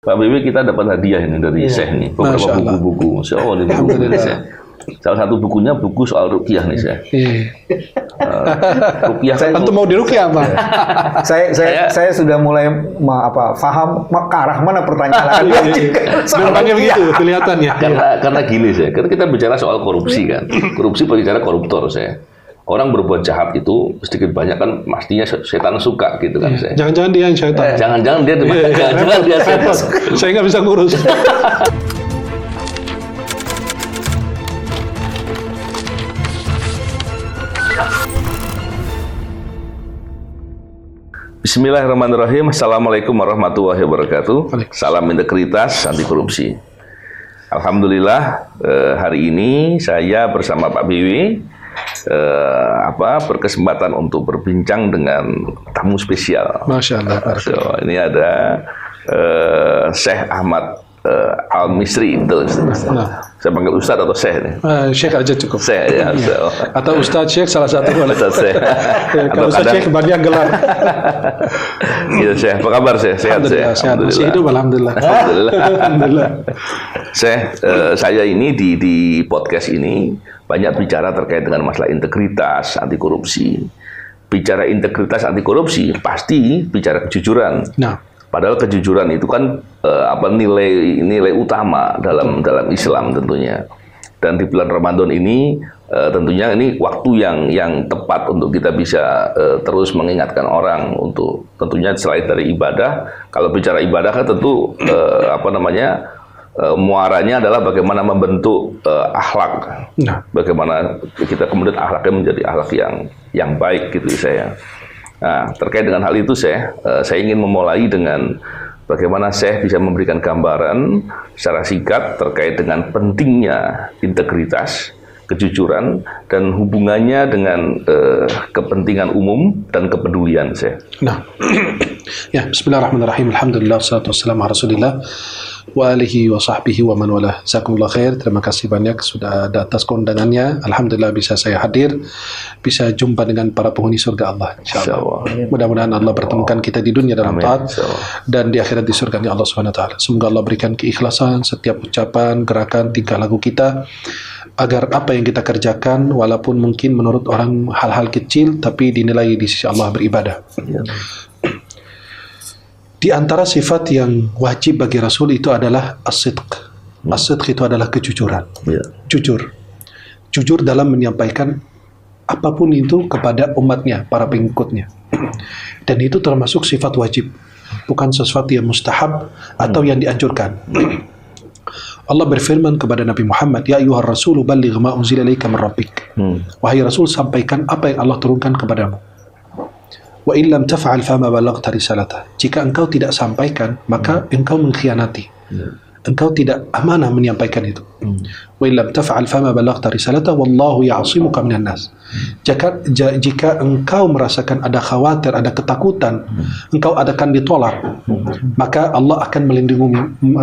Pak Bibi, kita dapat hadiah ini dari Syekh nih, beberapa buku-buku. Masya Allah, ini buku ini Syekh. Salah satu bukunya buku soal ruqyah nih Syekh. Ruqyah kan antum mau diruqyah apa? saya sudah mulai paham ke arah mana pertanyaan. Gampangnya begitu kelihatannya. Karena gini Syekh, kita bicara soal korupsi kan. Korupsi bicara koruptor Syekh. Orang berbuat jahat itu sedikit banyak kan pastinya setan suka gitu kan Syekh. Jangan-jangan dia yang setan. Jangan-jangan dia jangan dia setan. Saya nggak bisa ngurus. Bismillahirrahmanirrahim. Assalamualaikum warahmatullahi wabarakatuh. Salam integritas anti korupsi. Alhamdulillah hari ini saya bersama Pak Bibi berkesempatan untuk berbincang dengan tamu spesial. Masya Allah. Ini ada Syekh Ahmad Al-Misri, betul. Saya panggil Ustadz atau Syekh nih? Syekh aja cukup. Syekh ya. Atau Ustadz Syekh salah satu boleh. Kalau Ustadz Syekh banyak gelar. Iya Syekh, apa kabar Syekh? Sehat Syekh? Masih hidup alhamdulillah. Alhamdulillah. Syekh, saya ini di podcast ini banyak bicara terkait dengan masalah integritas, anti korupsi. Bicara integritas, anti korupsi, pasti bicara kejujuran. Nah, padahal kejujuran itu kan nilai utama dalam Islam tentunya. Dan di bulan Ramadan ini tentunya ini waktu yang tepat untuk kita bisa terus mengingatkan orang untuk tentunya selain dari ibadah. Kalau bicara ibadah kan tentu muaranya adalah bagaimana membentuk akhlak, bagaimana kita kemudian akhlaknya menjadi akhlak yang baik gitu saya. Nah, terkait dengan hal itu saya ingin memulai dengan bagaimana Syekh bisa memberikan gambaran secara singkat terkait dengan pentingnya integritas, kejujuran, dan hubungannya dengan kepentingan umum dan kepedulian Syekh. Nah, ya Bismillahirrahmanirrahim. Alhamdulillah, wassalatu wassalamu ala Rasulillah wa alihi wa sahbihi wa man wala. Jazakumullah khair. Terima kasih banyak sudah ada atas keundangannya. Alhamdulillah bisa saya hadir, bisa jumpa dengan para penghuni surga Allah. Insyaallah. Mudah-mudahan Allah pertemukan kita di dunia dalam taat dan di akhirat di surganya Allah Subhanahu wa taala. Semoga Allah berikan keikhlasan setiap ucapan, gerakan, tingkah laku kita agar apa yang kita kerjakan walaupun mungkin menurut orang hal-hal kecil tapi dinilai di sisi Allah beribadah. Di antara sifat yang wajib bagi Rasul itu adalah as-sidq. As-sidq itu adalah kejujuran. Jujur dalam menyampaikan apapun itu kepada umatnya, para pengikutnya. Dan itu termasuk sifat wajib, bukan sesuatu yang mustahab atau yang dianjurkan. Allah berfirman kepada Nabi Muhammad, "Ya ayyuhar rasulu balligh ma unzila ilaika min rabbik." Wahai Rasul, sampaikan apa yang Allah turunkan kepadamu. Wa in lam taf'al fama ballaghta risalata. Jika engkau tidak sampaikan, maka engkau mengkhianati. Engkau tidak amanah menyampaikan itu. Wa in lam taf'al fama ballaghta risalata wallahu ya'simuka minan nas. Jika engkau merasakan ada khawatir, ada ketakutan, engkau akan ditolak, maka Allah akan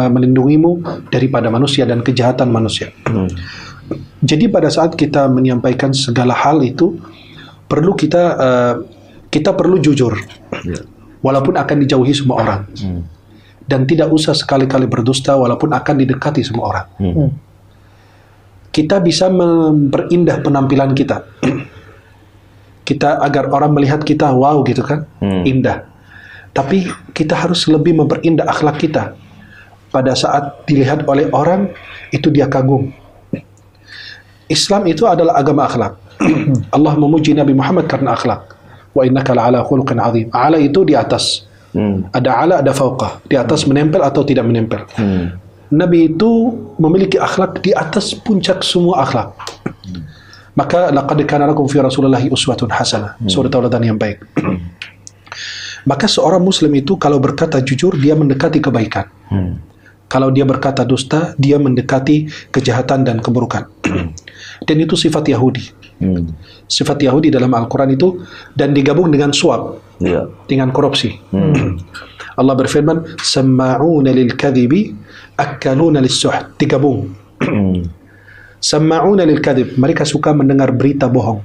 melindungimu daripada manusia dan kejahatan manusia. Jadi pada saat kita menyampaikan segala hal itu perlu kita perlu jujur, walaupun akan dijauhi semua orang, dan tidak usah sekali-kali berdusta walaupun akan didekati semua orang. Kita bisa memperindah penampilan kita, agar orang melihat kita wow gitu kan, indah. Tapi kita harus lebih memperindah akhlak kita. Pada saat dilihat oleh orang itu dia kagum. Islam itu adalah agama akhlak. Allah memuji Nabi Muhammad karena akhlak. Wa innaka la'ala khuluqin 'azim. Ala itu di atas. Ada ala, ada fauqah. Di atas menempel atau tidak menempel. Nabi itu memiliki akhlak di atas puncak semua akhlak. Maka laqad kana lakum fi Rasulillahi uswatun hasanah. Suri tauladan yang baik. Maka seorang muslim itu kalau berkata jujur, dia mendekati kebaikan. Kalau dia berkata dusta, dia mendekati kejahatan dan keburukan. Dan itu sifat Yahudi. Sifat Yahudi dalam Al-Quran itu, dan digabung dengan suap, dengan korupsi. Allah berfirman, "Samma'una lil kadhibi, akaluna lis-suht." Digabung. Samma'una lil kadhib, mereka suka mendengar berita bohong.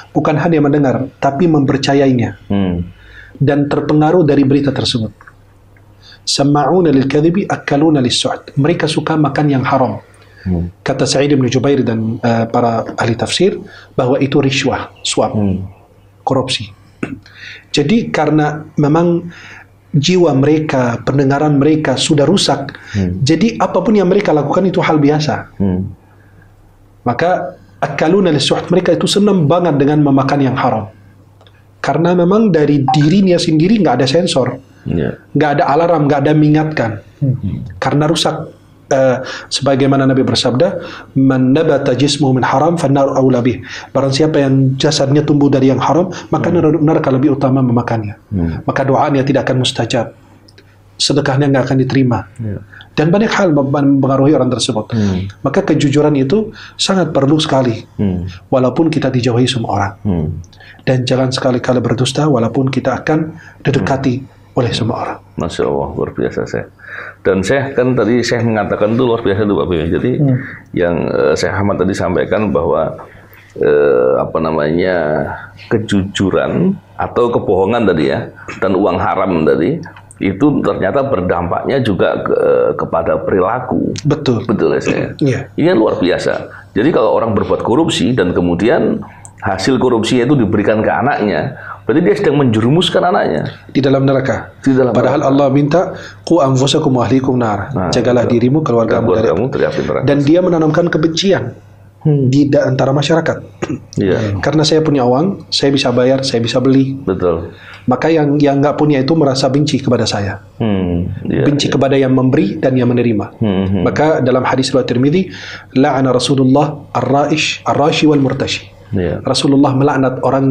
Bukan hanya mendengar, tapi mempercayainya. Dan terpengaruh dari berita tersebut. Sama'una lil kadhibi akaluna lis-su'd. Mereka suka makan yang haram. Kata Sa'id bin Jubair dan para ahli tafsir bahwa itu rishwah, suap, korupsi. Jadi karena memang jiwa mereka, pendengaran mereka sudah rusak, jadi apapun yang mereka lakukan itu hal biasa. Maka akaluna lis-su'd, mereka itu senang banget dengan memakan yang haram. Karena memang dari dirinya sendiri nggak ada sensor, nggak ada alarm, nggak ada mengingatkan, karena rusak. Sebagaimana Nabi bersabda, man nabata jismuhu min haram fannar aula bih. Barang siapa yang jasadnya tumbuh dari yang haram, maka neraka lebih utama memakannya. Maka doanya tidak akan mustajab, sedekahnya nggak akan diterima, dan banyak hal mempengaruhi orang tersebut. Maka kejujuran itu sangat perlu sekali, walaupun kita dijauhi semua orang. Dan jangan sekali-kali berdusta walaupun kita akan didekati oleh semua orang. Masya Allah, luar biasa saya. Dan saya kan tadi saya mengatakan itu luar biasa itu Pak Bim. Jadi yang saya Ahmad tadi sampaikan bahwa kejujuran atau kebohongan tadi ya, dan uang haram tadi itu ternyata berdampaknya juga kepada perilaku. Betul. Betul ya saya. Ini luar biasa. Jadi kalau orang berbuat korupsi dan kemudian hasil korupsinya itu diberikan ke anaknya, berarti dia sedang menjerumuskan anaknya di dalam neraka. Padahal neraka. Allah minta qu anfusakum wa ahlikum nar. Jagalah dirimu, keluargamu dari neraka. Dan dia menanamkan kebencian di antara masyarakat. Karena saya punya uang, saya bisa bayar, saya bisa beli. Betul. Maka yang nggak punya itu merasa benci kepada saya. Benci kepada yang memberi dan yang menerima. Maka dalam hadis riwayat Tirmidzi, la'ana Rasulullah ar-rashi wal murtashi. Rasulullah melaknat orang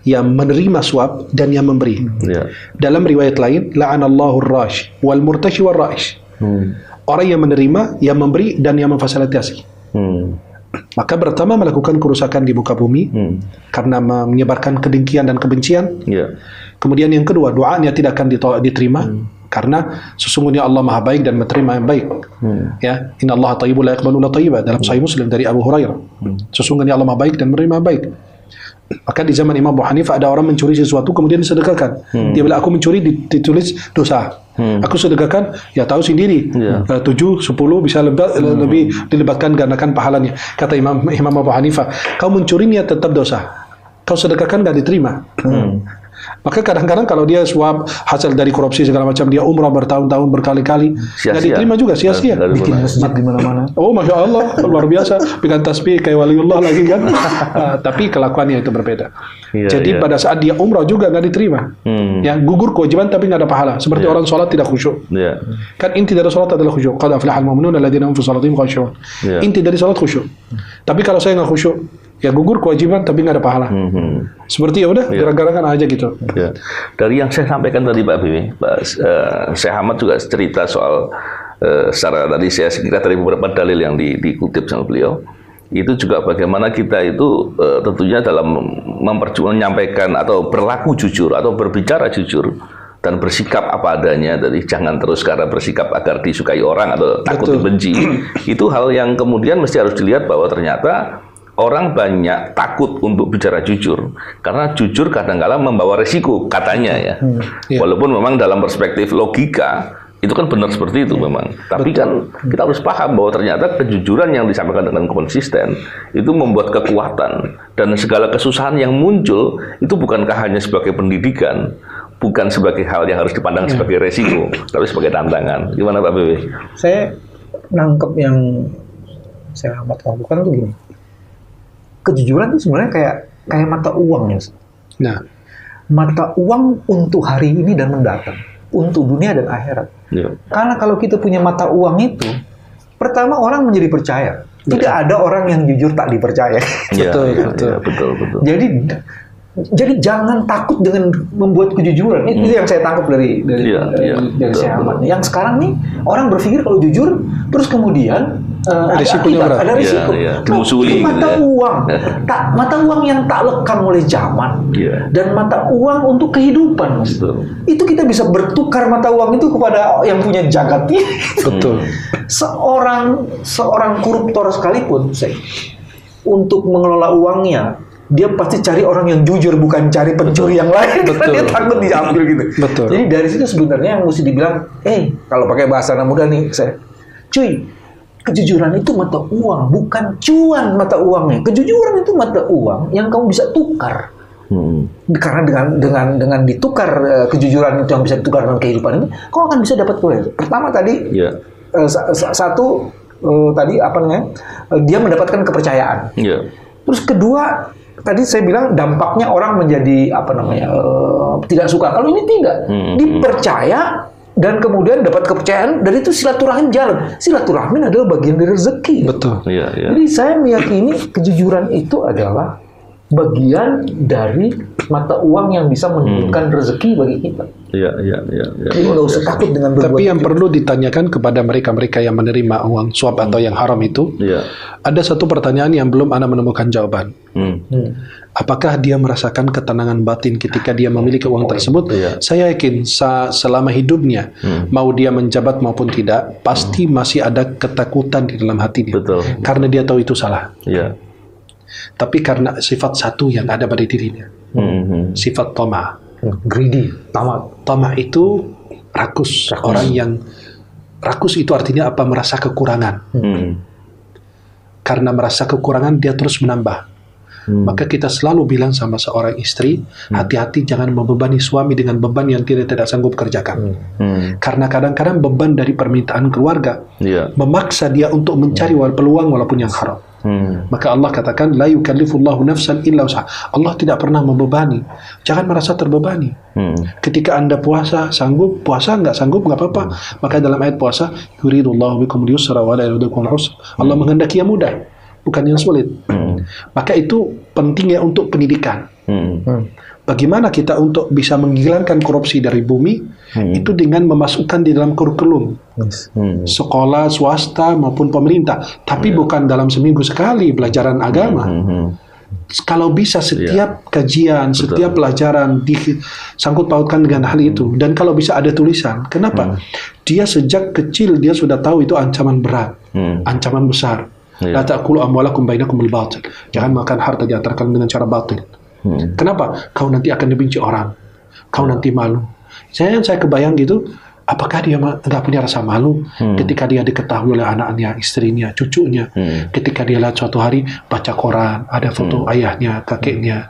yang menerima suap dan yang memberi. Dalam riwayat lain, la'anallahu ar-rashi wal murtashi wal ra'ish. Orang yang menerima, yang memberi dan yang memfasilitasi. Maka pertama melakukan kerusakan di muka bumi karena menyebarkan kedengkian dan kebencian. Kemudian yang kedua, doanya tidak akan diterima karena sesungguhnya Allah Maha baik dan menerima yang baik. Ya, innallaha thayyibun la yaqbalu illa thayyiban, dalam Sahih Muslim dari Abu Hurairah. Sesungguhnya Allah Maha baik dan menerima yang baik. Maka di zaman Imam Abu Hanifah ada orang mencuri sesuatu kemudian disedekahkan. Dia bilang aku mencuri, ditulis dosa. Aku sedekahkan, ya tahu sendiri. 7, 10 bisa lebih dilibatkan gandakan pahalanya. Kata Imam Abu Hanifah, kau mencuri niat tetap dosa. Kau sedekahkan nggak diterima. Maka kadang-kadang kalau dia suap hasil dari korupsi segala macam, dia umrah bertahun-tahun berkali-kali, nggak diterima juga, sia-sia. Bikin masjid di mana-mana. Oh, masya Allah, luar biasa. Bikin tasbih kayak waliullah lagi kan. Tapi kelakuannya itu berbeda. Jadi pada saat dia umrah juga nggak diterima. Ya, gugur kewajiban tapi nggak ada pahala. Seperti orang sholat tidak khusyuk. Kan inti dari sholat adalah khusyuk. Qad aflahal mu'minun alladzina hum fi sholatihim khashi'un. Inti dari sholat khusyuk. Tapi kalau saya nggak khusyuk, ya gugur kewajiban tapi nggak ada pahala. Seperti ya udah, gerak-gerakan aja gitu. Dari yang saya sampaikan tadi Pak Bimi, Syekh Ahmad juga cerita soal secara tadi saya kira dari beberapa dalil yang dikutip sama beliau, itu juga bagaimana kita itu tentunya dalam menyampaikan atau berlaku jujur atau berbicara jujur dan bersikap apa adanya, dari jangan terus karena bersikap agar disukai orang atau takut dibenci. Itu hal yang kemudian mesti harus dilihat bahwa ternyata orang banyak takut untuk bicara jujur karena jujur kadang-kala membawa resiko katanya ya. Walaupun memang dalam perspektif logika itu kan benar seperti itu memang. Tapi kan kita harus paham bahwa ternyata kejujuran yang disampaikan dengan konsisten itu membuat kekuatan, dan segala kesusahan yang muncul itu bukankah hanya sebagai pendidikan, bukan sebagai hal yang harus dipandang sebagai resiko, tapi sebagai tantangan. Gimana Pak Bebe? Saya nangkep yang saya amat lakukan tuh gini. Kejujuran itu sebenarnya kayak mata uang ya. Nah, mata uang untuk hari ini dan mendatang, untuk dunia dan akhirat. Karena kalau kita punya mata uang itu, pertama orang menjadi percaya. Tidak ada orang yang jujur tak dipercaya. Betul. Jadi jangan takut dengan membuat kejujuran. Itu yang saya tangkap dari Syekh Ahmad. Yang sekarang nih orang berpikir kalau jujur terus kemudian ada risiko. Telusuri mata uang yang tak lekang oleh zaman dan mata uang untuk kehidupan. Itu kita bisa bertukar mata uang itu kepada yang punya jagat. Betul. Seorang koruptor sekalipun untuk mengelola uangnya dia pasti cari orang yang jujur, bukan cari pencuri yang lain. Betul. Dia takut diambil gitu. Betul. Jadi dari situ sebenarnya yang mesti dibilang, kalau pakai bahasa anak muda nih, cuy, kejujuran itu mata uang, bukan cuan mata uangnya. Kejujuran itu mata uang yang kamu bisa tukar. Karena dengan ditukar kejujuran itu yang bisa ditukar dengan kehidupan ini, kau akan bisa dapat kuliah. Pertama tadi, satu tadi apa namanya, dia mendapatkan kepercayaan. Terus kedua, tadi saya bilang dampaknya orang menjadi apa namanya tidak suka. Kalau ini tidak, dipercaya dan kemudian dapat kepercayaan, dan itu silaturahim jalan. Silaturahmi adalah bagian dari rezeki. Betul. Jadi saya meyakini kejujuran itu adalah bagian dari mata uang yang bisa menunjukkan rezeki bagi kita. Jadi nggak usah takut dengan berbuat. Tapi yang perlu ditanyakan kepada mereka-mereka yang menerima uang suap atau yang haram itu, ada satu pertanyaan yang belum Anda menemukan jawaban. Apakah dia merasakan ketenangan batin ketika dia memiliki uang tersebut? Saya yakin selama hidupnya, mau dia menjabat maupun tidak, pasti masih ada ketakutan di dalam hatinya. Karena dia tahu itu salah. Tapi karena sifat satu yang ada pada dirinya, sifat tama, greedy, tamak. Tamak itu rakus. Orang yang rakus itu artinya apa? Merasa kekurangan. Karena merasa kekurangan dia terus menambah. Maka kita selalu bilang sama seorang istri, hati-hati jangan membebani suami dengan beban yang tidak sanggup kerjakan. Karena kadang-kadang beban dari permintaan keluarga memaksa dia untuk mencari peluang walaupun yang haram. Maka Allah katakan, la yukallifullahu nafsan illa wus'aha. Allah tidak pernah membebani. Jangan merasa terbebani. Ketika Anda puasa, sanggup, puasa nggak sanggup, nggak apa-apa. Maka dalam ayat puasa, yuridullahu bikumul yusra wa la yuridu bikumul usra. Allah menghendaki yang mudah, bukan yang sulit. Maka itu pentingnya untuk pendidikan. Bagaimana kita untuk bisa menghilangkan korupsi dari bumi, itu dengan memasukkan di dalam kurikulum sekolah swasta maupun pemerintah, tapi bukan dalam seminggu sekali pelajaran agama. Kalau bisa setiap kajian, setiap pelajaran disangkut pautkan dengan hal itu, dan kalau bisa ada tulisan. Kenapa? Dia sejak kecil dia sudah tahu itu ancaman berat, ancaman besar. La ta'kulu amwalakum bainakum bil batil. Jangan makan harta di antara kalian dengan cara batil. Kenapa? Kau nanti akan dibenci orang. Kau nanti malu. Saya kebayang gitu, apakah dia nggak punya rasa malu ketika dia diketahui oleh anaknya, istrinya, cucunya, ketika dia lihat suatu hari baca koran, ada foto ayahnya, kakeknya.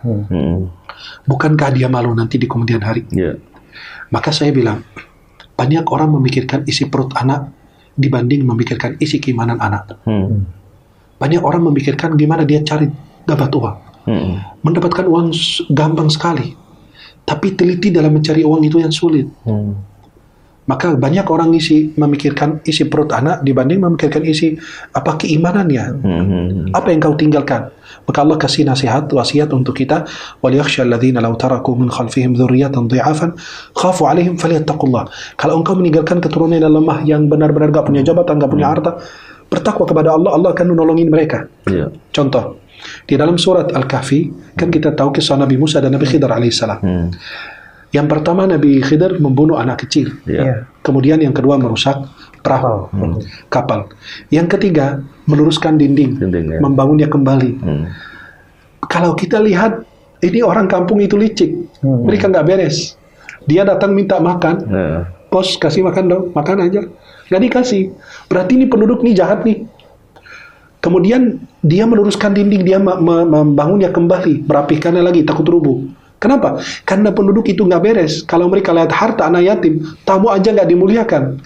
Bukankah dia malu nanti di kemudian hari? Maka saya bilang, banyak orang memikirkan isi perut anak dibanding memikirkan isi keimanan anak. Banyak orang memikirkan gimana dia cari dapat uang. Mendapatkan uang gampang sekali, tapi teliti dalam mencari uang itu yang sulit. Maka banyak orang memikirkan isi perut anak dibanding memikirkan isi apa keimanannya. Apa yang kau tinggalkan. Maka Allah kasih nasihat, wasiat untuk kita, وَلْيَخْشَى الَّذِينَ لَوْ تَرَكُوا مِنْ خَلْفِهِمْ ذُرِّيَّةً ضِعَافًا خَافُوا عَلَيْهِمْ فَلْيَتَّقُوا اللَّهَ. Kalau engkau meninggalkan keturunan yang lemah, yang benar-benar gak punya jabatan, gak punya harta, bertakwa kepada Allah, Allah akan menolongin mereka. Contoh, di dalam surat Al-Kahfi, kan kita tahu kisah Nabi Musa dan Nabi Khidir alaihissalam. Yang pertama Nabi Khidir membunuh anak kecil. Kemudian yang kedua merusak perahu, kapal. Yang ketiga meluruskan dinding membangunnya kembali. Kalau kita lihat, ini orang kampung itu licik. Mereka nggak beres. Dia datang minta makan. Bos, kasih makan dong. Makan aja. Nggak dikasih. Berarti ini penduduk nih jahat nih. Kemudian dia meluruskan dinding, dia membangunnya kembali, merapihkannya lagi, takut rubuh. Kenapa? Karena penduduk itu nggak beres. Kalau mereka lihat harta anak yatim, tamu aja nggak dimuliakan.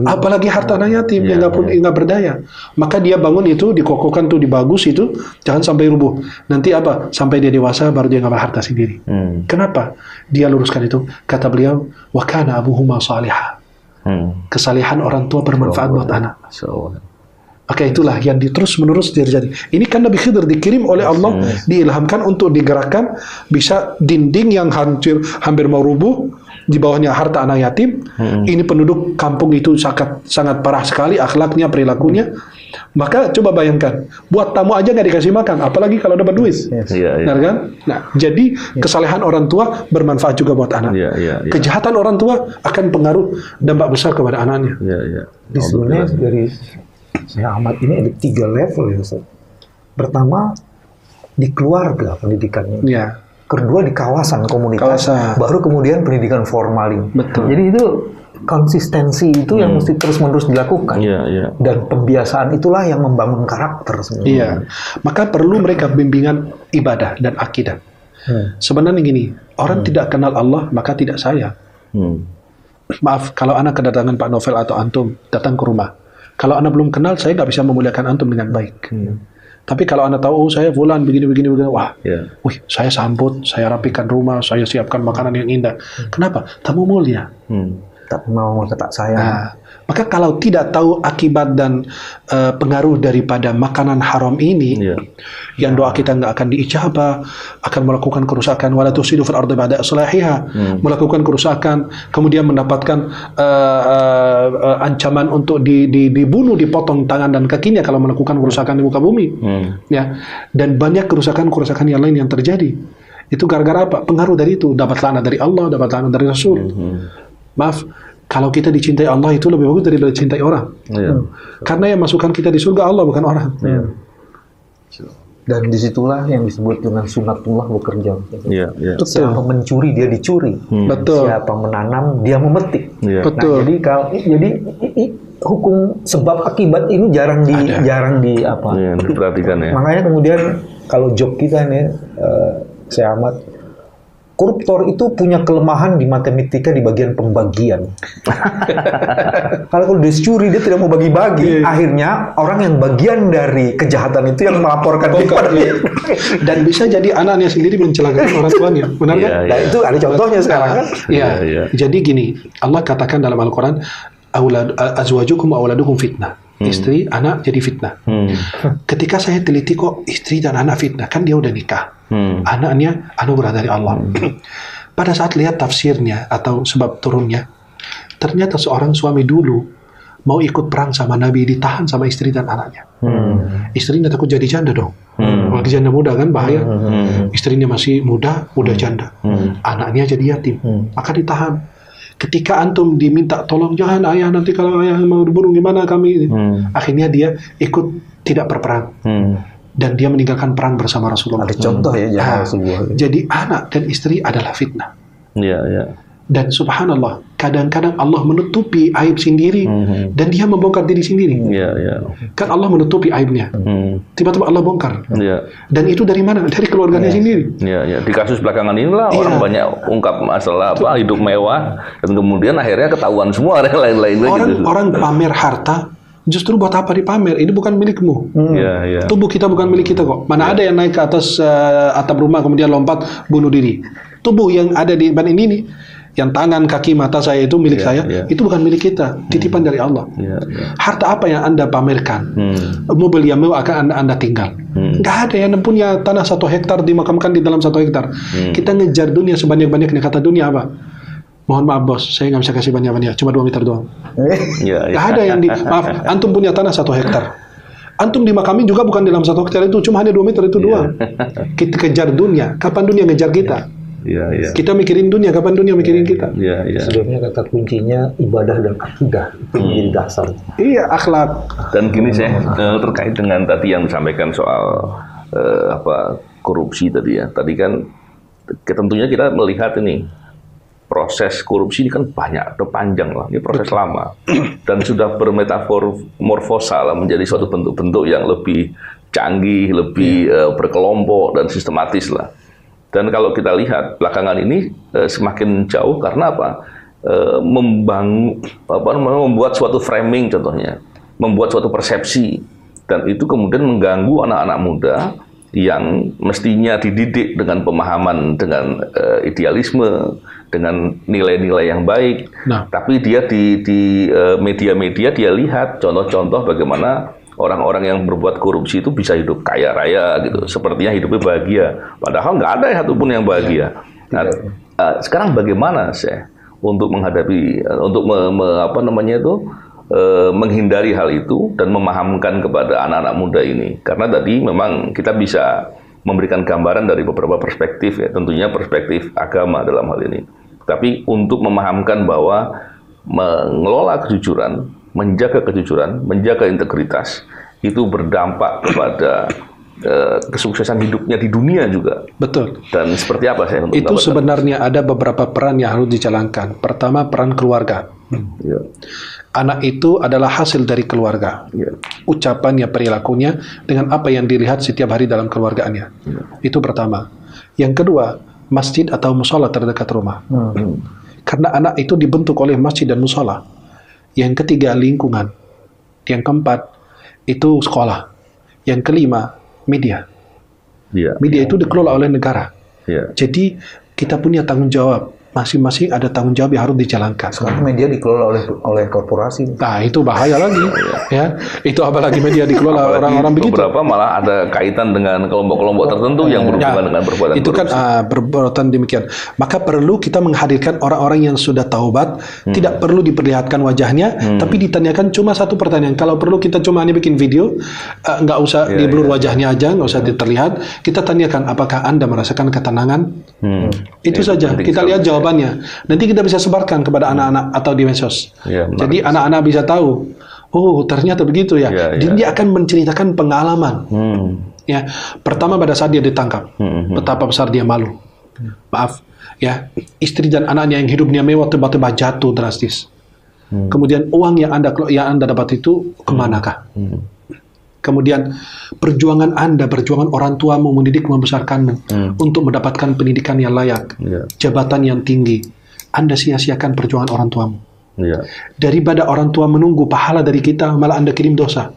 Apalagi harta anak yatim yang nggak berdaya. Maka dia bangun itu, dikokohkan tuh, dibagus itu, jangan sampai rubuh. Nanti apa? Sampai dia dewasa baru dia ngambil harta sendiri. Kenapa? Dia luruskan itu. Kata beliau, wa kana abuhuma salihah. Kesalihan orang tua bermanfaat buat anak. Maka itulah yang terus-menerus terjadi. Ini kan Nabi Khidir dikirim oleh Allah, diilhamkan untuk digerakkan, bisa dinding yang hampir mau rubuh, di bawahnya harta anak yatim. Ini penduduk kampung itu sangat parah sekali akhlaknya, perilakunya. Maka coba bayangkan, buat tamu aja nggak dikasih makan, apalagi kalau dapat duit. Benar kan? Nah, jadi kesalehan orang tua bermanfaat juga buat anak. Kejahatan orang tua akan pengaruh dampak besar kepada anaknya. Sebenarnya dari saya amat ini ada 3 level ya Ustaz. Pertama, di keluarga pendidikannya. Ya. Kedua di kawasan komunitas, baru kemudian pendidikan formal. Betul. Jadi itu konsistensi itu yang mesti terus-menerus dilakukan. Dan pembiasaan itulah yang membangun karakter sebenarnya. Iya. Maka perlu mereka bimbingan ibadah dan akidah. Sebenarnya gini, orang tidak kenal Allah maka tidak sayang. Maaf, kalau anak kedatangan Pak Novel atau antum datang ke rumah, kalau anak belum kenal, saya nggak bisa memuliakan antum dengan baik. Tapi kalau anda tahu, oh saya fulan begini, wah, wih, saya sambut, saya rapikan rumah, saya siapkan makanan yang indah. Kenapa? Tamu mulia. Tak mau tak sayang. Nah, maka kalau tidak tahu akibat dan pengaruh daripada makanan haram ini, yang doa kita nggak akan diijabah, akan melakukan kerusakan, wala tusidu fil ardi ba'da islahiha, melakukan kerusakan, kemudian mendapatkan ancaman untuk dibunuh, dipotong tangan dan kakinya kalau melakukan kerusakan di muka bumi. Ya, dan banyak kerusakan-kerusakan yang lain yang terjadi. Itu gara-gara apa? Pengaruh dari itu, dapat laknat dari Allah, dapat laknat dari Rasul. Maaf, kalau kita dicintai Allah itu lebih bagus daripada dicintai orang. Karena yang masukkan kita di surga Allah, bukan orang. Dan disitulah yang disebut dengan sunatullah bekerja. Siapa mencuri dia dicuri. Betul. Siapa menanam dia memetik. Betul. Nah, jadi hukum sebab akibat ini jarang diperhatikan ya. Makanya kemudian kalau job kita nih, saya amat koruptor itu punya kelemahan di matematika di bagian pembagian. Kalau dia curi, dia tidak mau bagi-bagi. Akhirnya orang yang bagian dari kejahatan itu yang melaporkan kepada dia. Dan bisa jadi anaknya sendiri mencelakakan orang tuanya. Benar kan? Nah, itu ada contohnya sekarang kan? Jadi gini, Allah katakan dalam Al-Quran, azwajukum auladukum fitnah. Istri, anak jadi fitnah. Ketika saya teliti kok istri dan anak fitnah, kan dia udah nikah. Anaknya anugerah dari Allah. Pada saat lihat tafsirnya atau sebab turunnya, ternyata seorang suami dulu mau ikut perang sama Nabi, ditahan sama istri dan anaknya. Istrinya takut jadi janda dong. Kalau janda muda kan bahaya. Istrinya masih muda janda. Anaknya jadi yatim. Maka ditahan. Ketika antum diminta tolong, jangan ayah, nanti kalau ayah mau dibunuh gimana kami. Akhirnya dia ikut tidak berperang. Dan dia meninggalkan perang bersama Rasulullah. Ada contoh ya. Jadi anak dan istri adalah fitnah. Dan subhanallah, kadang-kadang Allah menutupi aib sendiri dan dia membongkar diri sendiri. Kan Allah menutupi aibnya. Tiba-tiba Allah bongkar. Dan itu dari mana? Dari keluarganya sendiri. Di kasus belakangan inilah orang banyak ungkap masalah hidup mewah dan kemudian akhirnya ketahuan semua lain-lain. Orang pamer harta, justru buat apa dipamer? Ini bukan milikmu. Tubuh kita bukan milik kita kok. Mana ada yang naik ke atas atap rumah kemudian lompat bunuh diri? Tubuh yang ada di ban ini nih, yang tangan, kaki, mata saya itu milik saya, itu bukan milik kita, titipan dari Allah. Harta apa yang Anda pamerkan? Mobil yang mewah akan Anda tinggal. Nggak ada yang punya tanah 1 hektar dimakamkan di dalam 1 hektar. Kita ngejar dunia sebanyak-banyaknya. Kata dunia apa? Mohon maaf bos, saya nggak bisa kasih banyak-banyak, cuma 2 meter doang. Nggak ada yang maaf, antum punya tanah 1 hektar. Antum dimakamin juga bukan dalam 1 hektar itu, cuma hanya 2 meter itu doang. Kita kejar dunia, kapan dunia ngejar kita? Kita mikirin dunia, kapan dunia mikirin kita? Sebenarnya kata kuncinya ibadah dan akidah itu menjadi dasar. Akhlak. Dan gini saya terkait dengan tadi yang disampaikan soal korupsi tadi ya. Tadi kan tentunya kita melihat ini proses korupsi ini kan banyak atau panjang lah. Ini proses lama dan sudah bermetamorfosa lah menjadi suatu bentuk-bentuk yang lebih canggih, lebih berkelompok dan sistematis lah. Dan kalau kita lihat belakangan ini semakin jauh karena apa? Membuat suatu framing contohnya, membuat suatu persepsi, dan itu kemudian mengganggu anak-anak muda yang mestinya dididik dengan pemahaman, dengan idealisme, dengan nilai-nilai yang baik. Tapi dia di media-media dia lihat contoh-contoh bagaimana orang-orang yang berbuat korupsi itu bisa hidup kaya raya gitu, sepertinya hidupnya bahagia. Padahal nggak ada satupun yang bahagia. Nah, sekarang bagaimana sih untuk menghadapi, untuk menghindari hal itu dan memahamkan kepada anak-anak muda ini? Karena tadi memang kita bisa memberikan gambaran dari beberapa perspektif ya, tentunya perspektif agama dalam hal ini. Tapi untuk memahamkan bahwa mengelola kejujuran, menjaga integritas itu berdampak kepada kesuksesan hidupnya di dunia juga. Betul. Dan seperti apa saya? Itu sebenarnya ada beberapa peran yang harus dijalankan. Pertama, peran keluarga. Ya. Anak itu adalah hasil dari keluarga. Ya. Ucapannya, perilakunya, dengan apa yang dilihat setiap hari dalam keluargaannya. Ya. Itu pertama. Yang kedua, masjid atau musola terdekat rumah. Karena anak itu dibentuk oleh masjid dan musola. Yang ketiga, lingkungan. Yang keempat, itu sekolah. Yang kelima, media. Ya. Media itu dikelola oleh negara. Ya. Jadi kita punya tanggung jawab. Masing-masing ada tanggung jawab yang harus dijalankan. Sekarang media dikelola oleh korporasi. Nah, itu bahaya lagi. Ya, itu apalagi media dikelola orang-orang begitu. Beberapa malah ada kaitan dengan kelompok-kelompok tertentu yang berhubungan dengan perbuatan itu kan perbuatan demikian. Maka perlu kita menghadirkan orang-orang yang sudah taubat, tidak perlu diperlihatkan wajahnya, tapi ditanyakan cuma satu pertanyaan. Kalau perlu kita cuma ini bikin video, nggak usah di blur wajahnya aja, nggak usah terlihat. Kita tanyakan apakah Anda merasakan ketenangan? Itu saja. Kita lihat jawabannya. Nanti kita bisa sebarkan kepada anak-anak atau di medsos. Jadi anak-anak bisa tahu. Oh, ternyata begitu ya. Dia akan menceritakan pengalaman. Ya, pertama pada saat dia ditangkap, betapa besar dia malu. Maaf, ya, istri dan anaknya yang hidupnya mewah tiba-tiba jatuh drastis. Kemudian uang yang anda dapat itu kemanakah? Kemudian perjuangan Anda, perjuangan orang tuamu mendidik membesarkanmu untuk mendapatkan pendidikan yang layak, jabatan yang tinggi. Anda sia-siakan perjuangan orang tuamu. Daripada orang tua menunggu pahala dari kita, malah Anda kirim dosa.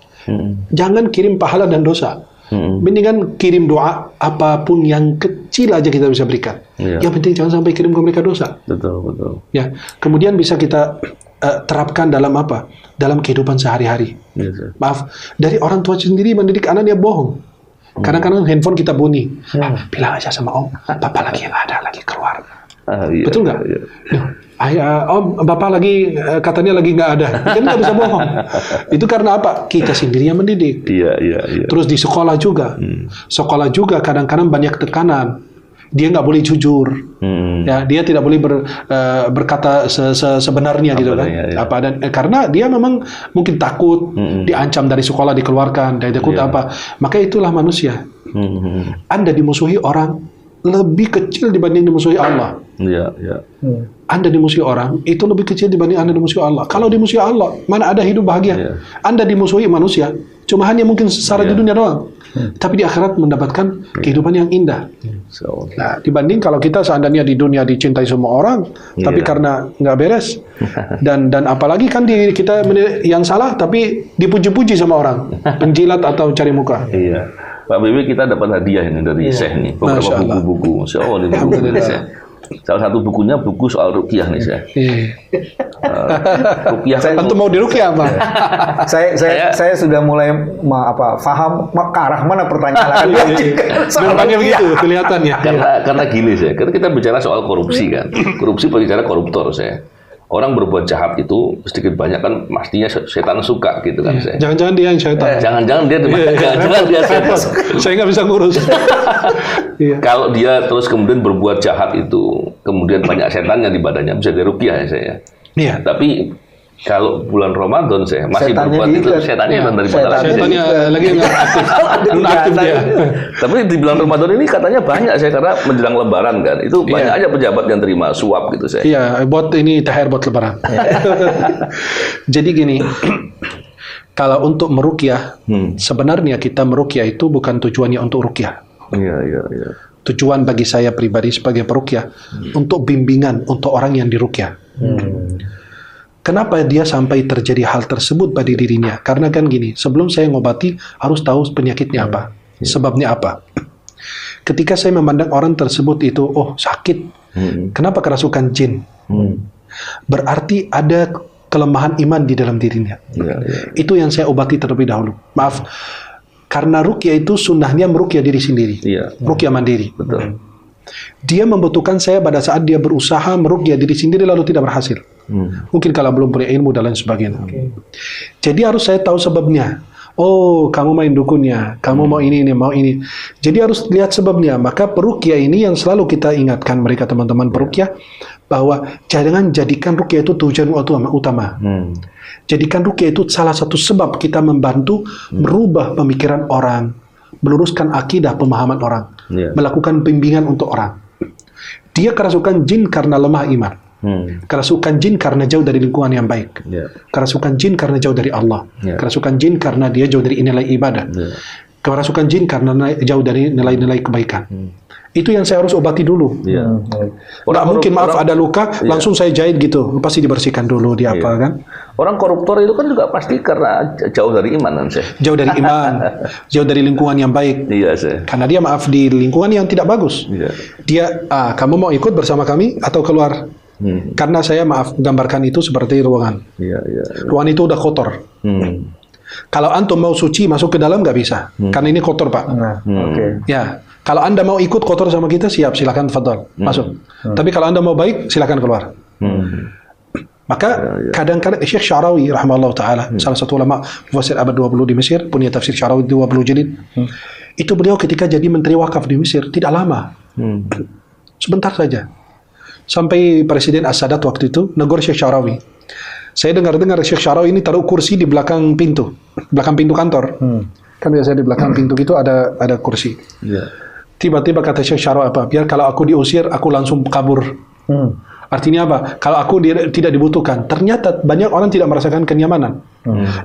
Jangan kirim pahala dan dosa. Mendingan kirim doa, apapun yang kecil aja kita bisa berikan. Yang penting jangan sampai kirim ke mereka dosa. Betul. Ya, kemudian bisa kita terapkan dalam apa? Dalam kehidupan sehari-hari. Maaf, dari orang tua sendiri mendidik anak dia bohong. Kadang-kadang handphone kita bunyi. Bilang aja sama Om, Bapak lagi nggak ada, lagi keluar. Betul nggak? Om, Bapak lagi katanya lagi nggak ada. Kita nggak bisa bohong. Itu karena apa? Kita sendiri yang mendidik. Terus di sekolah juga. Sekolah juga kadang-kadang banyak tekanan. Dia nggak boleh jujur, ya, dia tidak boleh berkata sebenarnya gitu kan, karena dia memang mungkin takut diancam dari sekolah, dikeluarkan, dari takut apa, maka itulah manusia. Anda dimusuhi orang lebih kecil dibanding dimusuhi Allah. Anda dimusuhi orang itu lebih kecil dibanding Anda dimusuhi Allah. Kalau dimusuhi Allah, mana ada hidup bahagia? Anda dimusuhi manusia, cuma hanya mungkin secara di dunia doang. Tapi di akhirat mendapatkan kehidupan yang indah. Nah, dibanding kalau kita seandainya di dunia dicintai semua orang, tapi karena nggak beres, dan apalagi kan kita yang salah, tapi dipuji-puji sama orang, penjilat atau cari muka. Pak Bibi, kita dapat hadiah ini dari Syekh nih, beberapa buku-buku. Masya Allah, ini buku. Salah satu bukunya buku soal ruqyah nih, Syekh. Ruqyah Tentu mau diruqyah apa? Saya sudah mulai paham ke arah mana pertanyaan. Gampangnya begitu kelihatannya. Karena gini, Syekh. Karena kita bicara soal korupsi kan. Korupsi bicara koruptor, Syekh. Orang berbuat jahat itu sedikit banyak kan pastinya setan suka gitu kan. Jangan-jangan dia yang setan. Jangan-jangan dia jangan dia setan. Saya nggak bisa ngurus. Kalau dia terus kemudian berbuat jahat itu, kemudian banyak setannya di badannya, bisa diruqyah ya saya. Tapi kalau bulan Ramadan saya masih berbuat itu, setannya dari mana lagi? Setannya lagi nggak aktif dia. Tapi di bulan Ramadan ini katanya banyak saya, karena menjelang Lebaran kan, itu banyak aja pejabat yang terima suap gitu saya. Iya, buat ini THR buat Lebaran. Jadi gini, kalau untuk meruqyah, sebenarnya kita meruqyah itu bukan tujuannya untuk ruqyah. Tujuan bagi saya pribadi sebagai peruqyah untuk bimbingan untuk orang yang diruqyah. Kenapa dia sampai terjadi hal tersebut pada dirinya? Karena kan gini, sebelum saya ngobati harus tahu penyakitnya apa, sebabnya apa. Ketika saya memandang orang tersebut itu, oh sakit, kenapa kerasukan jin? Berarti ada kelemahan iman di dalam dirinya. Itu yang saya obati terlebih dahulu. Maaf, karena ruqyah itu sunnahnya meruqyah diri sendiri, ruqyah mandiri. Betul. Dia membutuhkan saya pada saat dia berusaha meruqyah diri sendiri lalu tidak berhasil. Mungkin kalau belum punya ilmu dan lain sebagainya. Jadi harus saya tahu sebabnya. Oh, kamu main dukunnya, kamu mau ini, mau ini. Jadi harus lihat sebabnya. Maka peruqyah ini yang selalu kita ingatkan mereka teman-teman peruqyah, bahwa jangan jadikan ruqyah itu tujuan utama. Jadikan ruqyah itu salah satu sebab kita membantu merubah pemikiran orang, meluruskan akidah pemahaman orang, melakukan bimbingan untuk orang. Dia kerasukan jin karena lemah iman. Kerasukan jin karena jauh dari lingkungan yang baik. Kerasukan jin karena jauh dari Allah. Kerasukan jin karena dia jauh dari nilai ibadah. Kerasukan jin karena jauh dari nilai-nilai kebaikan. Itu yang saya harus obati dulu. Nggak mungkin maaf ada luka langsung saya jahit gitu, pasti dibersihkan dulu di apa kan. Orang koruptor itu kan juga pasti karena jauh dari iman kan saya. Jauh dari iman, jauh dari lingkungan yang baik. Iya saya. Karena dia maaf di lingkungan yang tidak bagus. Dia kamu mau ikut bersama kami atau keluar? Karena saya maaf gambarkan itu seperti ruangan. Ruangan itu udah kotor. Kalau antum mau suci masuk ke dalam nggak bisa, karena ini kotor pak. Ya, kalau anda mau ikut kotor sama kita siap, silakan tafadhol masuk. Tapi kalau anda mau baik silakan keluar. Maka kadang-kadang Syekh Syarawi rahimahullah taala, salah satu ulama mufassir abad 20 di Mesir, punya tafsir Syarawi 20 jilid. Itu beliau ketika jadi menteri wakaf di Mesir tidak lama, sebentar saja. Sampai Presiden As-Sadat waktu itu negur Syekh Syarawi. Saya dengar-dengar Syekh Syarawi ini taruh kursi di belakang pintu kantor. Kan biasanya di belakang pintu itu ada kursi. Tiba-tiba kata Syekh Syarawi apa? Biar kalau aku diusir, aku langsung kabur. Artinya apa? Kalau aku tidak dibutuhkan. Ternyata banyak orang tidak merasakan kenyamanan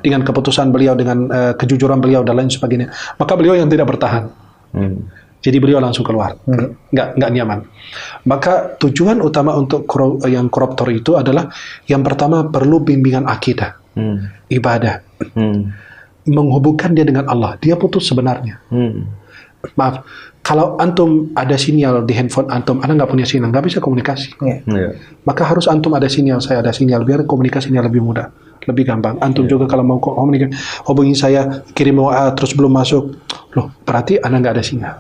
dengan keputusan beliau, dengan kejujuran beliau dan lain sebagainya. Maka beliau yang tidak bertahan. Jadi beliau langsung keluar, nggak nyaman. Maka tujuan utama untuk yang koruptor itu adalah yang pertama perlu bimbingan akidah, ibadah, menghubungkan dia dengan Allah. Dia putus sebenarnya. Maaf, kalau antum ada sinyal di handphone antum, anda nggak punya sinyal, nggak bisa komunikasi. Maka harus antum ada sinyal, saya ada sinyal, biar komunikasinya lebih mudah, lebih gampang. Antum juga kalau mau komunikasi, hubungi saya, kirim WA terus belum masuk, loh berarti anda nggak ada sinyal.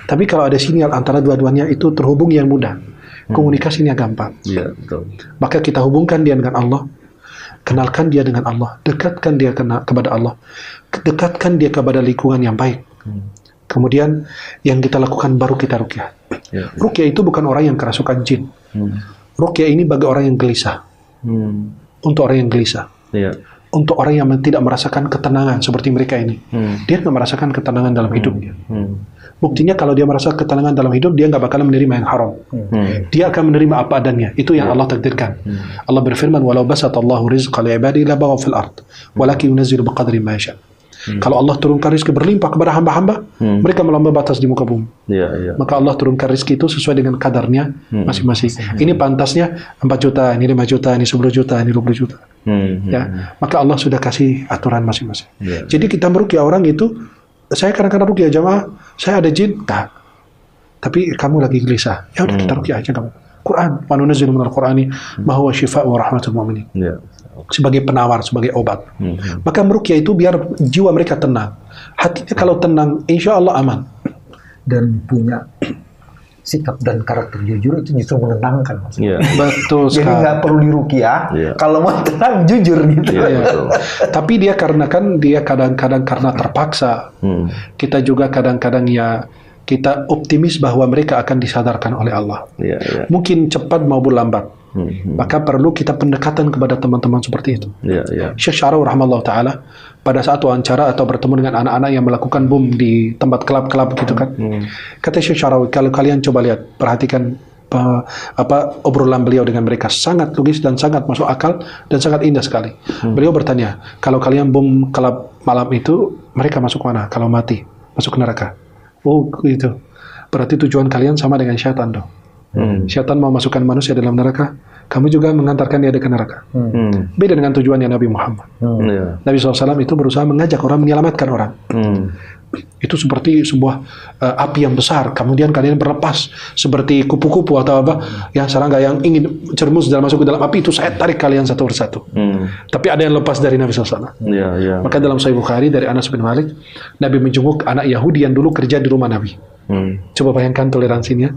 Tapi kalau ada sinyal antara dua-duanya itu terhubung yang mudah, komunikasinya gampang. Maka kita hubungkan dia dengan Allah, kenalkan dia dengan Allah, dekatkan dia kepada Allah, dekatkan dia kepada lingkungan yang baik. Kemudian yang kita lakukan baru kita ruqyah. Ruqyah itu bukan orang yang kerasukan jin. Ruqyah ini bagi orang yang gelisah. Untuk orang yang gelisah. Untuk orang yang tidak merasakan ketenangan seperti mereka ini. Dia nggak merasakan ketenangan dalam hidupnya. Buktinya kalau dia merasa ketenangan dalam hidup, dia nggak bakal menerima yang haram. Dia akan menerima apa adanya. Itu yang Allah takdirkan. Allah berfirman, "Walau basatallahu rizqa li'ibadihi labaghaw fil ard, walakin yunazzilu biqadri ma yasha." Kalau Allah turunkan rezeki berlimpah kepada hamba-hamba, mereka melampaui batas di muka bumi. Maka Allah turunkan rezeki itu sesuai dengan kadarnya masing-masing. Ini pantasnya 4 juta, ini 5 juta, ini 10 juta, ini 20 juta. Ya, maka Allah sudah kasih aturan masing-masing. Jadi kita meruqyah orang itu, saya kadang-kadang ruqyah jamaah, saya ada jin, tak. Tapi kamu lagi gelisah, ya udah kita ruqyah aja kamu. Quran, wa nunazzilu minal Qur'ani ma huwa syifaa'un wa rahmatul mu'minin. Sebagai penawar, sebagai obat. Maka meruqyah itu biar jiwa mereka tenang. Hatinya kalau tenang, insya Allah aman. Dan punya sikap dan karakter jujur itu justru menenangkan. Betul sekali. Jadi nggak perlu diruqyah. Kalau mau tenang, jujur gitu. Tapi dia kadang-kadang karena terpaksa. Kita juga kadang-kadang ya kita optimis bahwa mereka akan disadarkan oleh Allah. Mungkin cepat maupun lambat. Maka perlu kita pendekatan kepada teman-teman seperti itu. Syekh Syarawi rahimahullah taala pada saat wawancara atau bertemu dengan anak-anak yang melakukan bom di tempat kelab-kelab gitu kan. Kata Syekh Syarawi, kalau kalian coba lihat, perhatikan obrolan beliau dengan mereka, sangat logis dan sangat masuk akal dan sangat indah sekali. Beliau bertanya, kalau kalian bom kelab malam itu, mereka masuk mana? Kalau mati, masuk neraka. Oh gitu. Berarti tujuan kalian sama dengan syaitan dong. Syaitan mau masukkan manusia dalam neraka, kamu juga mengantarkan dia ke neraka. Beda dengan tujuannya Nabi Muhammad. Nabi SAW itu berusaha mengajak orang, menyelamatkan orang. Itu seperti sebuah api yang besar, kemudian kalian berlepas seperti kupu-kupu atau apa yang serangga yang ingin cermus dalam masuk ke dalam api, itu saya tarik kalian satu persatu. Tapi ada yang lepas dari Nabi SAW. Maka dalam Sahih Bukhari dari Anas bin Malik, Nabi menjenguk anak Yahudi yang dulu kerja di rumah Nabi. Coba bayangkan toleransinya.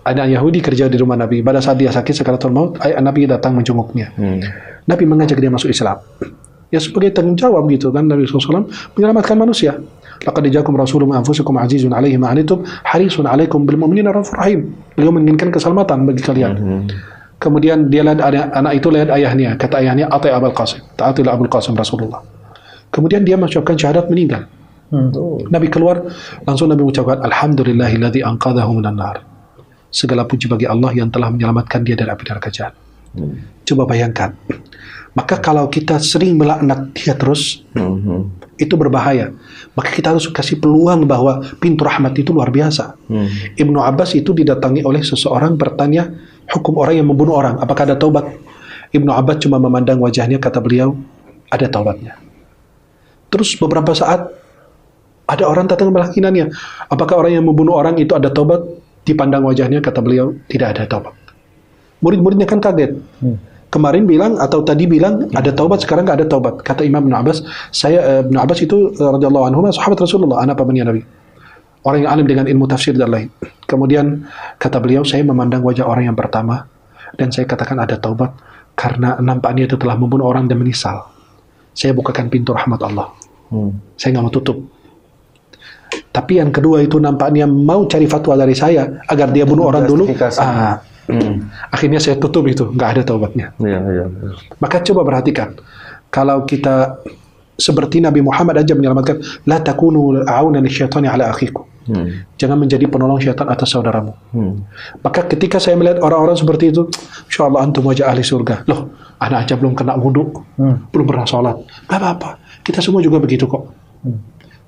Anak Yahudi kerja di rumah Nabi. Pada saat dia sakit sakaratul maut, Nabi datang menjenguknya. Nabi mengajak dia masuk Islam. Ya sebagai tanggung jawab gitu kan, Nabi SAW menyelamatkan manusia. Laqad ja'akum rasulun min anfusikum azizun 'alaihi ma 'anittum harisun 'alaikum bil mu'minina raufur rahim. Beliau menginginkan keselamatan bagi kalian. Kemudian dia lihat anak itu lihat ayahnya, kata ayahnya, "Ati Abul Qasim." Taatilah Abul Qasim Rasulullah. Kemudian dia mengucapkan syahadat, meninggal. Nabi keluar, langsung Nabi mengucapkan alhamdulillahilladzi anqadhahu minan nar. Segala puji bagi Allah yang telah menyelamatkan dia dari api neraka jahanam. Coba bayangkan. Maka kalau kita sering melaknat dia terus, itu berbahaya. Maka kita harus kasih peluang bahwa pintu rahmat itu luar biasa. Ibnu Abbas itu didatangi oleh seseorang bertanya hukum orang yang membunuh orang, apakah ada taubat? Ibnu Abbas cuma memandang wajahnya, kata beliau, ada taubatnya. Terus beberapa saat ada orang datang keyakinannya, apakah orang yang membunuh orang itu ada taubat? Dipandang wajahnya, kata beliau, tidak ada taubat. Murid-muridnya kan kaget. Kemarin bilang atau tadi bilang ada taubat, sekarang nggak ada taubat. Kata Imam Ibnu Abbas, Ibnu Abbas itu radhiyallahu anhu sahabat Rasulullah, anak pamannya Nabi. Orang yang alim dengan ilmu tafsir dan lain. Kemudian kata beliau, saya memandang wajah orang yang pertama dan saya katakan ada taubat karena nampaknya itu telah membunuh orang dan menyesal. Saya bukakan pintu rahmat Allah. Saya nggak mau tutup. Tapi yang kedua itu nampaknya mau cari fatwa dari saya agar dia bunuh orang dulu. Akhirnya saya tutup itu, nggak ada taubatnya. Maka coba perhatikan, kalau kita seperti Nabi Muhammad aja menyelamatkan, la takunu a'unan syaitani ala akhikum. Jangan menjadi penolong syaitan atas saudaramu. Maka ketika saya melihat orang-orang seperti itu, insyaallah antum wajah ahli surga. Loh, anak aja belum kena wudu, belum pernah sholat. Gak apa-apa, kita semua juga begitu kok.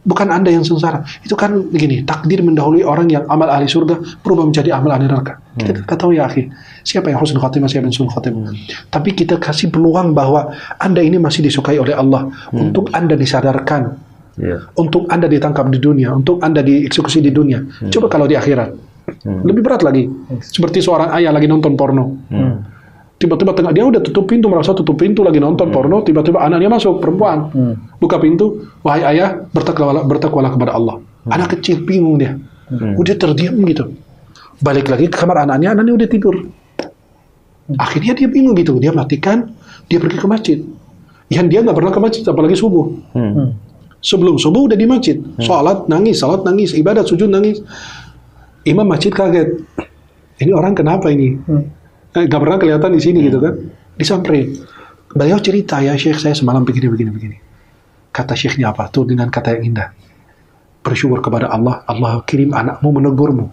Bukan Anda yang sengsara. Itu kan begini, takdir mendahului orang yang amal ahli surga berubah menjadi amal ahli neraka. Kita tidak tahu ya akhi, siapa yang husnul khatimah, siapa yang su'ul khatimah. Tapi kita kasih peluang bahwa Anda ini masih disukai oleh Allah. Untuk Anda disadarkan, untuk Anda ditangkap di dunia, untuk Anda dieksekusi di dunia. Coba kalau di akhirat, lebih berat lagi. Seperti seorang ayah lagi nonton porno. Tiba-tiba tengah dia udah tutup pintu, merasa tutup pintu lagi nonton porno, tiba-tiba anaknya masuk, perempuan. Buka pintu, wahai ayah, bertakwalah kepada Allah. Anak kecil bingung dia. Udah terdiam gitu. Balik lagi ke kamar anaknya udah tidur. Akhirnya dia bingung gitu, dia matikan, dia pergi ke masjid. Yang dia nggak pernah ke masjid, apalagi subuh. Sebelum subuh udah di masjid, salat nangis, ibadat sujud nangis. Imam masjid kaget. Ini orang kenapa ini? Gak pernah kelihatan di sini gitu kan, disamperin. Beliau cerita, ya Syekh saya semalam begini. Kata Syekhnya apa? Tuh dengan kata yang indah. Bersyukur kepada Allah, Allah kirim anakmu menegurmu,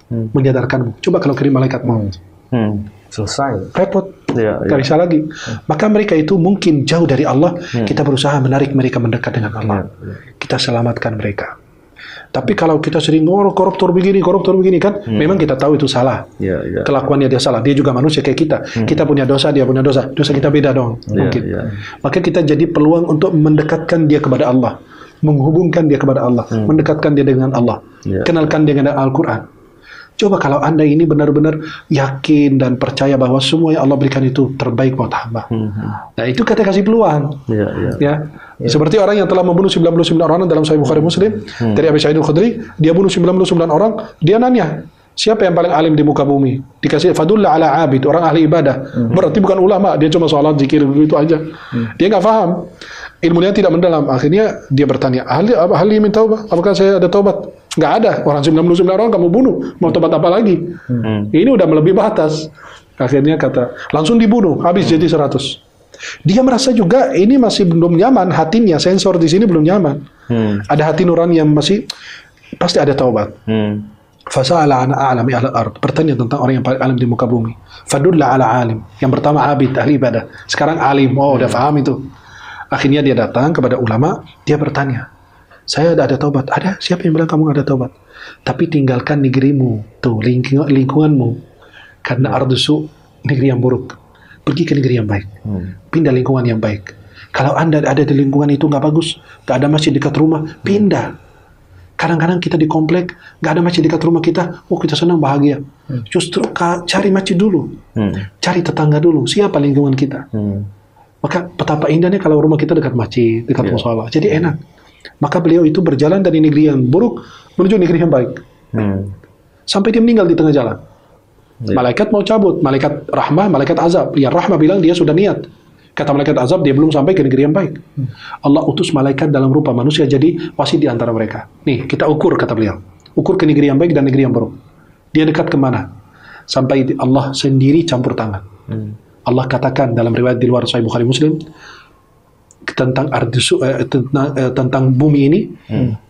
menyadarkanmu. Coba kalau kirim malaikat maut. Selesai. Repot. Gak bisa lagi. Maka mereka itu mungkin jauh dari Allah, kita berusaha menarik mereka mendekat dengan Allah. Kita selamatkan mereka. Tapi kalau kita sering koruptor begini kan, memang kita tahu itu salah. Kelakuannya dia salah. Dia juga manusia kayak kita. Kita punya dosa, dia punya dosa. Dosa kita beda dong. Mungkin. Maka kita jadi peluang untuk mendekatkan dia kepada Allah, menghubungkan dia kepada Allah, mendekatkan dia dengan Allah, kenalkan dia dengan Al-Quran. Coba kalau Anda ini benar-benar yakin dan percaya bahwa semua yang Allah berikan itu terbaik buat hamba. Nah, itu kita kasih peluang. Seperti orang yang telah membunuh 99 orang dalam Sahih Bukhari Muslim, dari Abi Sa'id Al-Khudri, dia bunuh 99 orang, dia nanya, siapa yang paling alim di muka bumi? Dikasih fadulla ala abid, orang ahli ibadah. Berarti bukan ulama, dia cuma sholat, zikir, itu aja. Dia nggak paham. Ilmunya tidak mendalam. Akhirnya dia bertanya, ahli min taubah, apakah saya ada taubat? Nggak ada. Orang 99 orang kamu bunuh, mau tobat apa lagi? Ini udah melebihi batas. Akhirnya langsung dibunuh, habis jadi 100. Dia merasa juga ini masih belum nyaman, hatinya, sensor di sini belum nyaman. Ada hati nurani yang masih, pasti ada taubat. Fasa'ala an a'lami ala ard. Bertanya tentang orang yang paling alim di muka bumi. Fadulla ala alim. Yang pertama abid, ahli ibadah. Sekarang alim, udah paham itu. Akhirnya dia datang kepada ulama, dia bertanya, saya ada taubat. Ada? Siapa yang bilang kamu ada taubat? Tapi tinggalkan negerimu, tuh lingkunganmu. Karena ardusu, negeri yang buruk. Pergi ke negeri yang baik. Pindah lingkungan yang baik. Kalau Anda ada di lingkungan itu nggak bagus, nggak ada masjid dekat rumah, pindah. Kadang-kadang kita di komplek, nggak ada masjid dekat rumah kita, kita senang, bahagia. Justru cari masjid dulu. Cari tetangga dulu, siapa lingkungan kita. Maka betapa indahnya kalau rumah kita dekat masjid, dekat mushola. Jadi enak. Maka beliau itu berjalan dari negeri yang buruk menuju negeri yang baik. Sampai dia meninggal di tengah jalan. Malaikat mau cabut, malaikat rahmah, malaikat azab. Yang rahmah bilang dia sudah niat. Kata malaikat azab, dia belum sampai ke negeri yang baik. Allah utus malaikat dalam rupa manusia jadi wasit di antara mereka. Nih, kita ukur, kata beliau. Ukur ke negeri yang baik dan negeri yang buruk. Dia dekat kemana? Sampai Allah sendiri campur tangan. Allah katakan dalam riwayat di luar Sahih Bukhari Muslim, tentang tentang bumi ini,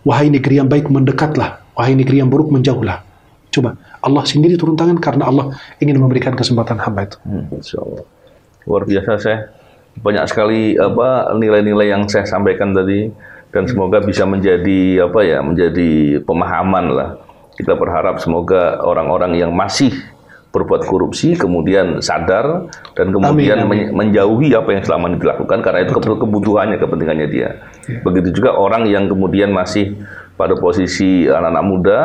wahai negeri yang baik mendekatlah, wahai negeri yang buruk menjauhlah. Coba Allah sendiri turun tangan karena Allah ingin memberikan kesempatan hamba itu. Insya Allah. Luar biasa, saya banyak sekali nilai-nilai yang saya sampaikan tadi, dan semoga bisa menjadi menjadi pemahaman lah. Kita berharap semoga orang-orang yang masih berbuat korupsi kemudian sadar dan kemudian menjauhi apa yang selama ini dilakukan, karena itu kebutuhannya, kepentingannya dia. Begitu juga orang yang kemudian masih pada posisi anak-anak muda,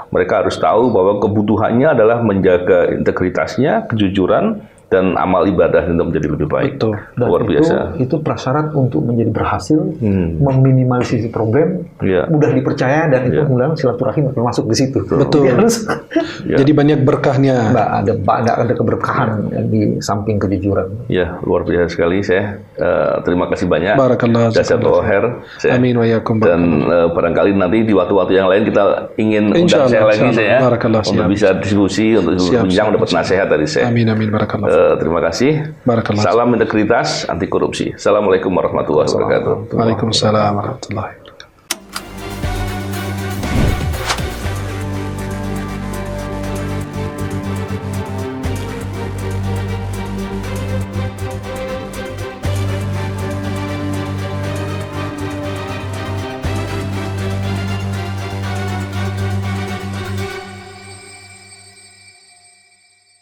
mereka harus tahu bahwa kebutuhannya adalah menjaga integritasnya, kejujuran, dan amal ibadah itu menjadi lebih baik. Betul. Dan luar biasa. Itu prasyarat untuk menjadi berhasil, meminimalisasi problem, mudah dipercaya, dan itu kemudian silaturahim termasuk di situ. Betul. Jadi banyak berkahnya. Ada keberkahan di samping kejujuran. Ya, luar biasa sekali. Saya terima kasih banyak. Barakallah. Jazakallahu khair. Amin wa yakum. Dan barangkali nanti di waktu-waktu yang lain kita ingin undang saya lagi, saya untuk bisa diskusi, untuk bincang, dapat nasihat dari saya. Amin, amin. Barakallah. Terima kasih. Salam integritas, anti korupsi. Assalamualaikum warahmatullahi wabarakatuh. Waalaikumsalam warahmatullahi wabarakatuh.